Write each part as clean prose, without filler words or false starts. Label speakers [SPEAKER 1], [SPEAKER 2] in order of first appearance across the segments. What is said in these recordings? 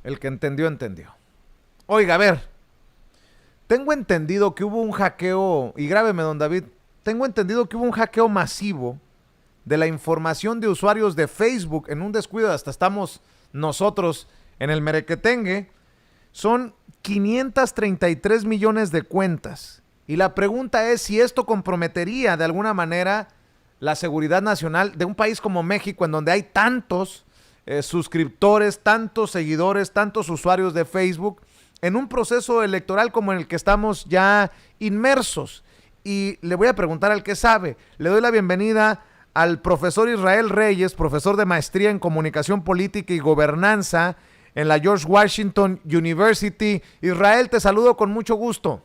[SPEAKER 1] El que entendió, entendió. Oiga, a ver, tengo entendido que hubo un hackeo, y grábeme, don David, tengo entendido que hubo un hackeo masivo de la información de usuarios de Facebook en un descuido, hasta estamos nosotros en el merequetengue. Son 533 millones de cuentas. Y la pregunta es si esto comprometería de alguna manera la seguridad nacional de un país como México, en donde hay tantos suscriptores, tantos seguidores, tantos usuarios de Facebook, en un proceso electoral como en el que estamos ya inmersos. Y le voy a preguntar al que sabe. Le doy la bienvenida al profesor Israel Reyes, profesor de maestría en comunicación política y gobernanza en la George Washington University. Israel, te saludo con mucho gusto.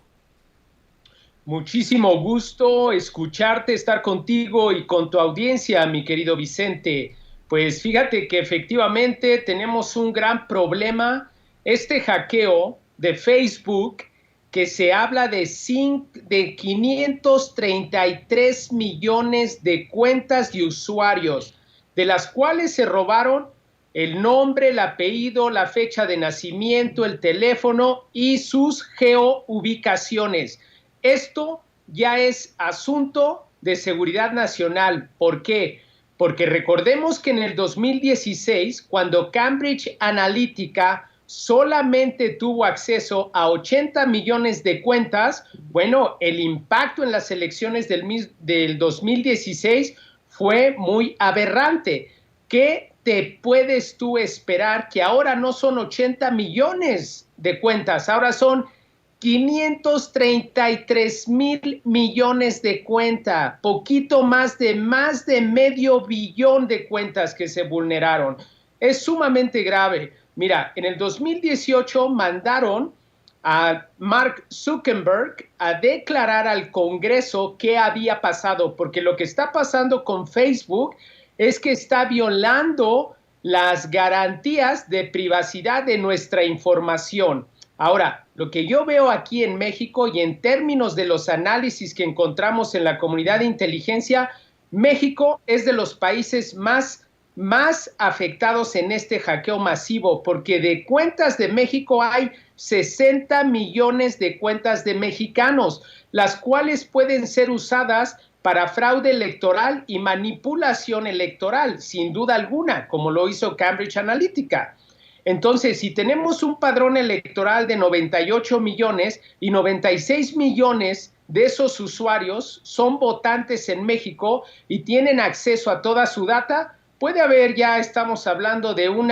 [SPEAKER 2] Muchísimo gusto escucharte, estar contigo y con tu audiencia, mi querido Vicente. Pues fíjate que efectivamente tenemos un gran problema. Este hackeo de Facebook, que se habla de 533 millones de cuentas de usuarios, de las cuales se robaron el nombre, el apellido, la fecha de nacimiento, el teléfono y sus geoubicaciones. Esto ya es asunto de seguridad nacional. ¿Por qué? Porque recordemos que en el 2016, cuando Cambridge Analytica solamente tuvo acceso a 80 millones de cuentas, bueno, el impacto en las elecciones del 2016 fue muy aberrante. ¿Qué te puedes tú esperar? Que ahora no son 80 millones de cuentas, ahora son 533 mil millones de cuentas, poquito más de medio billón de cuentas que se vulneraron. Es sumamente grave. Mira, en el 2018 mandaron a Mark Zuckerberg a declarar al Congreso qué había pasado, porque lo que está pasando con Facebook es que está violando las garantías de privacidad de nuestra información. Ahora, lo que yo veo aquí en México y en términos de los análisis que encontramos en la comunidad de inteligencia, México es de los países más afectados en este hackeo masivo, porque de cuentas de México hay 60 millones de cuentas de mexicanos, las cuales pueden ser usadas para fraude electoral y manipulación electoral, sin duda alguna, como lo hizo Cambridge Analytica. Entonces, si tenemos un padrón electoral de 98 millones y 96 millones de esos usuarios son votantes en México y tienen acceso a toda su data, puede haber, ya estamos hablando de un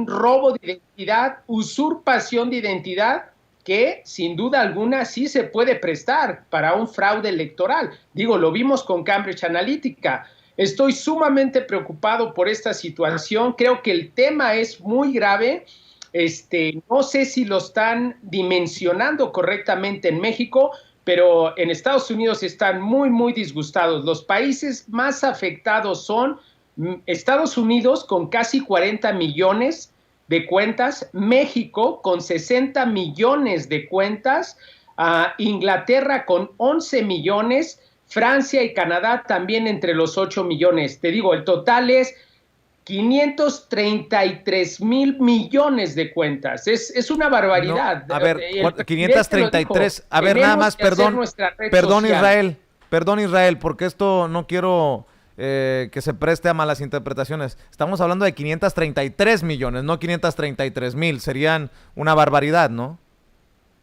[SPEAKER 2] robo de identidad, usurpación de identidad, que sin duda alguna sí se puede prestar para un fraude electoral. Digo, lo vimos con Cambridge Analytica. Estoy sumamente preocupado por esta situación. Creo que el tema es muy grave. No sé si lo están dimensionando correctamente en México, pero en Estados Unidos están muy disgustados. Los países más afectados son Estados Unidos, con casi 40 millones de cuentas, México con 60 millones de cuentas, Inglaterra con 11 millones, Francia y Canadá también entre los 8 millones. Te digo, el total es 533 mil millones de cuentas. Es una
[SPEAKER 1] No,
[SPEAKER 2] barbaridad.
[SPEAKER 1] a ver,
[SPEAKER 2] El presidente lo dijo,
[SPEAKER 1] 533. A ver, nada
[SPEAKER 2] tenemos
[SPEAKER 1] más,
[SPEAKER 2] que hacer
[SPEAKER 1] perdón,
[SPEAKER 2] nuestra red social.
[SPEAKER 1] Perdón Israel, porque esto no quiero que se preste a malas interpretaciones. Estamos hablando de 533 millones, no 533 mil. Serían una barbaridad, ¿no?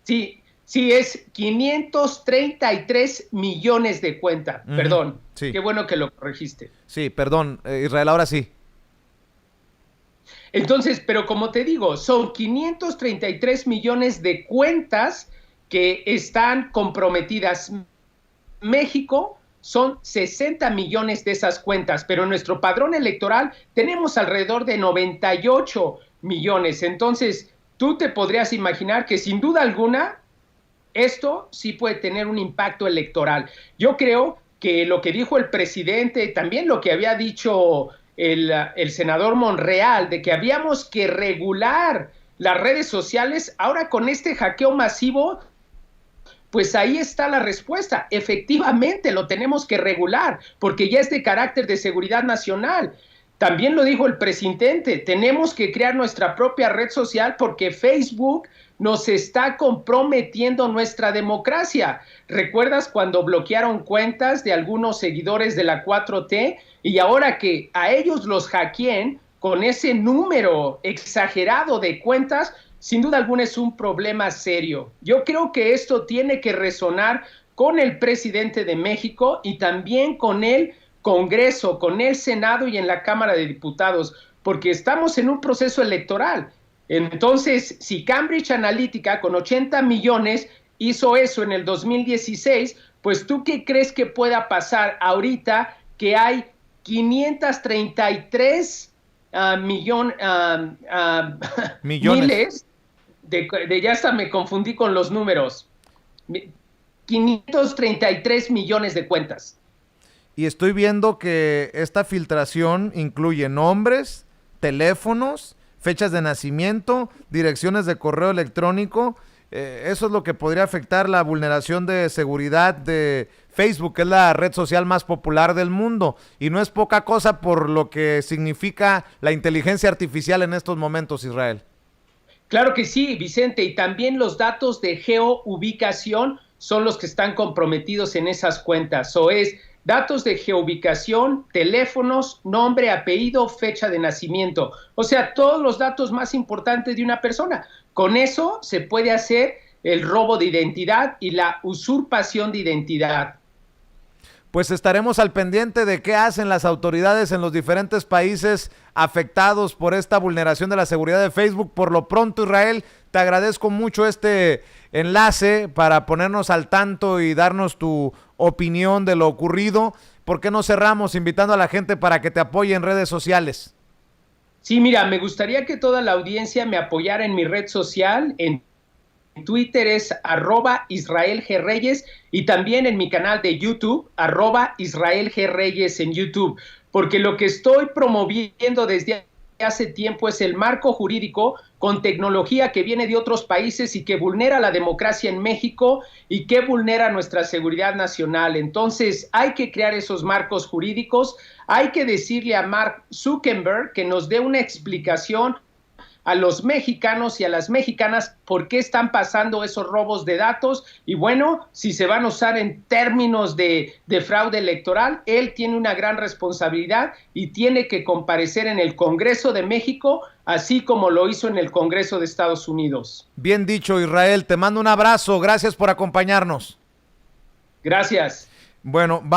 [SPEAKER 2] Sí, sí, es 533 millones de cuentas.
[SPEAKER 1] Ujú,
[SPEAKER 2] Perdón,
[SPEAKER 1] sí,
[SPEAKER 2] qué bueno que lo corregiste.
[SPEAKER 1] sí, perdón, Israel, ahora sí.
[SPEAKER 2] Entonces, pero como te digo, son 533 millones de cuentas que están comprometidas. México son 60 millones de esas cuentas, pero en nuestro padrón electoral tenemos alrededor de 98 millones. Entonces, tú te podrías imaginar que sin duda alguna esto sí puede tener un impacto electoral. Yo creo que lo que dijo el presidente, también lo que había dicho el senador Monreal, de que habíamos que regular las redes sociales, ahora con este hackeo masivo, pues ahí está la respuesta. Efectivamente, lo tenemos que regular, porque ya es de carácter de seguridad nacional. También lo dijo el presidente, tenemos que crear nuestra propia red social porque Facebook nos está comprometiendo nuestra democracia. ¿Recuerdas cuando bloquearon cuentas de algunos seguidores de la 4T? Y ahora que a ellos los hackeen con ese número exagerado de cuentas, sin duda alguna es un problema serio. Yo creo que esto tiene que resonar con el presidente de México y también con el Congreso, con el Senado y en la Cámara de Diputados, porque estamos en un proceso electoral. Entonces, si Cambridge Analytica con 80 millones hizo eso en el 2016, pues ¿tú qué crees que pueda pasar ahorita que hay 533
[SPEAKER 1] Millones.
[SPEAKER 2] miles ya hasta me confundí con los números, 533 millones de cuentas?
[SPEAKER 1] Y estoy viendo que esta filtración incluye nombres, teléfonos, fechas de nacimiento, direcciones de correo electrónico. Eso es lo que podría afectar la vulneración de seguridad de Facebook, que es la red social más popular del mundo. Y no es poca cosa por lo que significa la inteligencia artificial en estos momentos, Israel.
[SPEAKER 2] Claro que sí, Vicente, y también los datos de geoubicación son los que están comprometidos en esas cuentas. O es datos de geoubicación, teléfonos, nombre, apellido, fecha de nacimiento. O sea, todos los datos más importantes de una persona. Con eso se puede hacer el robo de identidad y la usurpación de identidad.
[SPEAKER 1] Pues estaremos al pendiente de qué hacen las autoridades en los diferentes países afectados por esta vulneración de la seguridad de Facebook. Por lo pronto, Israel, te agradezco mucho este enlace para ponernos al tanto y darnos tu opinión de lo ocurrido. ¿Por qué no cerramos invitando a la gente para que te apoye en redes sociales?
[SPEAKER 2] Sí, mira, me gustaría que toda la audiencia me apoyara en mi red social, en Twitter es @IsraelGReyes y también en mi canal de YouTube, @IsraelGReyes en YouTube, porque lo que estoy promoviendo desde hace tiempo es el marco jurídico con tecnología que viene de otros países y que vulnera la democracia en México y que vulnera nuestra seguridad nacional. Entonces hay que crear esos marcos jurídicos, hay que decirle a Mark Zuckerberg que nos dé una explicación a los mexicanos y a las mexicanas por qué están pasando esos robos de datos y bueno, si se van a usar en términos de fraude electoral, él tiene una gran responsabilidad y tiene que comparecer en el Congreso de México, así como lo hizo en el Congreso de Estados Unidos.
[SPEAKER 1] Bien dicho, Israel, te mando un abrazo, gracias por acompañarnos.
[SPEAKER 2] Gracias.
[SPEAKER 1] Bueno,